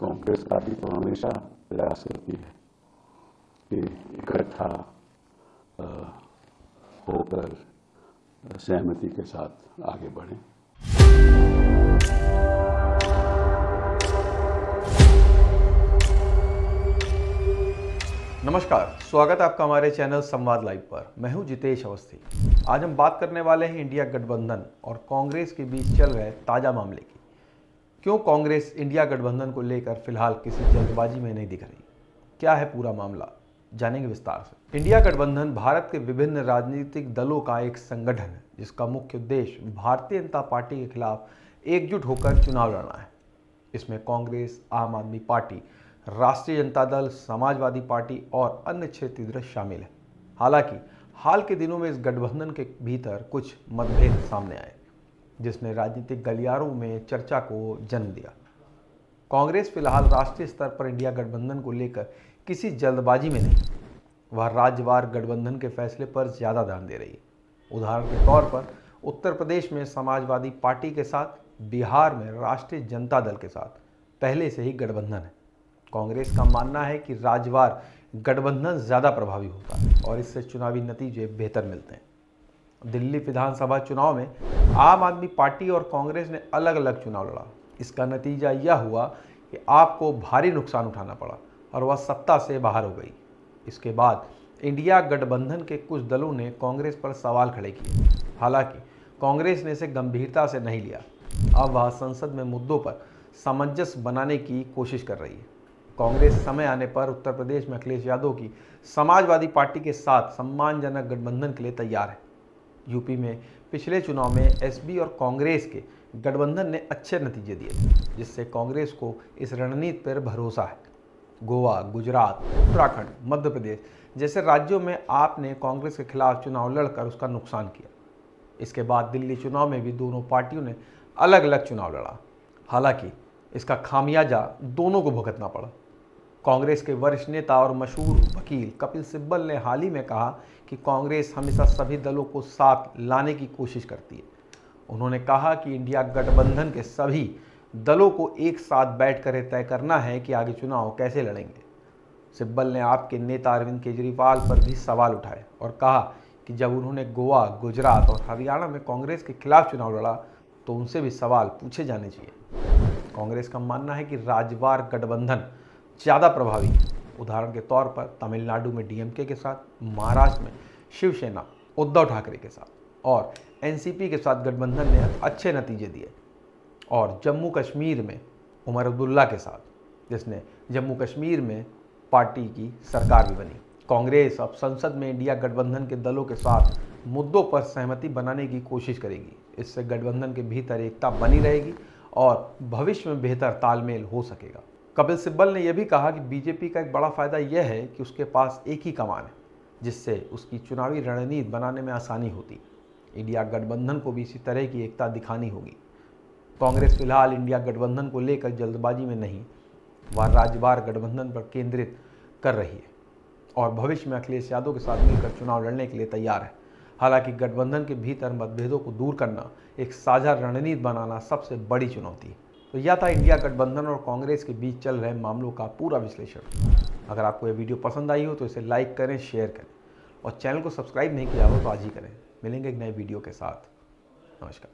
Congress party तो हमेशा प्रयास करती है कि इकट्ठा होकर सहमति के साथ आगे बढ़ें। नमस्कार, स्वागत है आपका हमारे चैनल संवाद लाइव पर। मैं हूं जितेश अवस्थी। आज हम बात करने वाले हैं इंडिया गठबंधन और कांग्रेस के बीच चल रहे ताज़ा मामले की। क्यों कांग्रेस इंडिया गठबंधन को लेकर फिलहाल किसी जल्दबाजी में नहीं दिख रही, क्या है पूरा मामला, जानेंगे विस्तार से। इंडिया गठबंधन भारत के विभिन्न राजनीतिक दलों का एक संगठन है जिसका मुख्य उद्देश्य भारतीय जनता पार्टी के खिलाफ एकजुट होकर चुनाव लड़ना है। इसमें कांग्रेस, आम आदमी पार्टी, राष्ट्रीय जनता दल, समाजवादी पार्टी और अन्य क्षेत्रीय दल शामिल है। हालांकि हाल के दिनों में इस गठबंधन के भीतर कुछ मतभेद सामने आए जिसने राजनीतिक गलियारों में चर्चा को जन्म दिया। कांग्रेस फिलहाल राष्ट्रीय स्तर पर इंडिया गठबंधन को लेकर किसी जल्दबाजी में नहीं, वह राज्यवार गठबंधन के फैसले पर ज़्यादा ध्यान दे रही है। उदाहरण के तौर पर उत्तर प्रदेश में समाजवादी पार्टी के साथ, बिहार में राष्ट्रीय जनता दल के साथ पहले से ही गठबंधन है। कांग्रेस का मानना है कि राज्यवार गठबंधन ज़्यादा प्रभावी होता है और इससे चुनावी नतीजे बेहतर मिलते हैं। दिल्ली विधानसभा चुनाव में आम आदमी पार्टी और कांग्रेस ने अलग अलग चुनाव लड़ा। इसका नतीजा यह हुआ कि आपको भारी नुकसान उठाना पड़ा और वह सत्ता से बाहर हो गई। इसके बाद इंडिया गठबंधन के कुछ दलों ने कांग्रेस पर सवाल खड़े किए। हालांकि कांग्रेस ने इसे गंभीरता से नहीं लिया। अब वह संसद में मुद्दों पर सामंजस्य बनाने की कोशिश कर रही है। कांग्रेस समय आने पर उत्तर प्रदेश में अखिलेश यादव की समाजवादी पार्टी के साथ सम्मानजनक गठबंधन के लिए तैयार है। यूपी में पिछले चुनाव में एसपी और कांग्रेस के गठबंधन ने अच्छे नतीजे दिए थे, जिससे कांग्रेस को इस रणनीति पर भरोसा है। गोवा, गुजरात, उत्तराखंड, मध्य प्रदेश जैसे राज्यों में आपने कांग्रेस के खिलाफ चुनाव लड़कर उसका नुकसान किया। इसके बाद दिल्ली चुनाव में भी दोनों पार्टियों ने अलग अलग चुनाव लड़ा। हालांकि इसका खामियाजा दोनों को भुगतना पड़ा। कांग्रेस के वरिष्ठ नेता और मशहूर वकील कपिल सिब्बल ने हाल ही में कहा कि कांग्रेस हमेशा सभी दलों को साथ लाने की कोशिश करती है। उन्होंने कहा कि इंडिया गठबंधन के सभी दलों को एक साथ बैठकर तय करना है कि आगे चुनाव कैसे लड़ेंगे। सिब्बल ने आपके नेता अरविंद केजरीवाल पर भी सवाल उठाए और कहा कि जब उन्होंने गोवा, गुजरात और हरियाणा में कांग्रेस के खिलाफ चुनाव लड़ा तो उनसे भी सवाल पूछे जाने चाहिए। कांग्रेस का मानना है कि राज्यवार गठबंधन ज़्यादा प्रभावी है। उदाहरण के तौर पर तमिलनाडु में डीएमके के साथ, महाराष्ट्र में शिवसेना उद्धव ठाकरे के साथ और एनसीपी के साथ गठबंधन ने अच्छे नतीजे दिए, और जम्मू कश्मीर में उमर अब्दुल्ला के साथ, जिसने जम्मू कश्मीर में पार्टी की सरकार भी बनी। कांग्रेस अब संसद में इंडिया गठबंधन के दलों के साथ मुद्दों पर सहमति बनाने की कोशिश करेगी। इससे गठबंधन के भीतर एकता बनी रहेगी और भविष्य में बेहतर तालमेल हो सकेगा। कपिल सिब्बल ने यह भी कहा कि बीजेपी का एक बड़ा फायदा यह है कि उसके पास एक ही कमान है, जिससे उसकी चुनावी रणनीति बनाने में आसानी होती। इंडिया गठबंधन को भी इसी तरह की एकता दिखानी होगी। कांग्रेस फिलहाल इंडिया गठबंधन को लेकर जल्दबाजी में नहीं, वह राज्यवार गठबंधन पर केंद्रित कर रही है और भविष्य में अखिलेश यादव के साथ मिलकर चुनाव लड़ने के लिए तैयार है। हालांकि गठबंधन के भीतर मतभेदों को दूर करना, एक साझा रणनीति बनाना सबसे बड़ी चुनौती है। तो यह था इंडिया गठबंधन और कांग्रेस के बीच चल रहे मामलों का पूरा विश्लेषण। अगर आपको यह वीडियो पसंद आई हो तो इसे लाइक करें, शेयर करें और चैनल को सब्सक्राइब नहीं किया हो तो आज ही करें। मिलेंगे एक नए वीडियो के साथ। नमस्कार।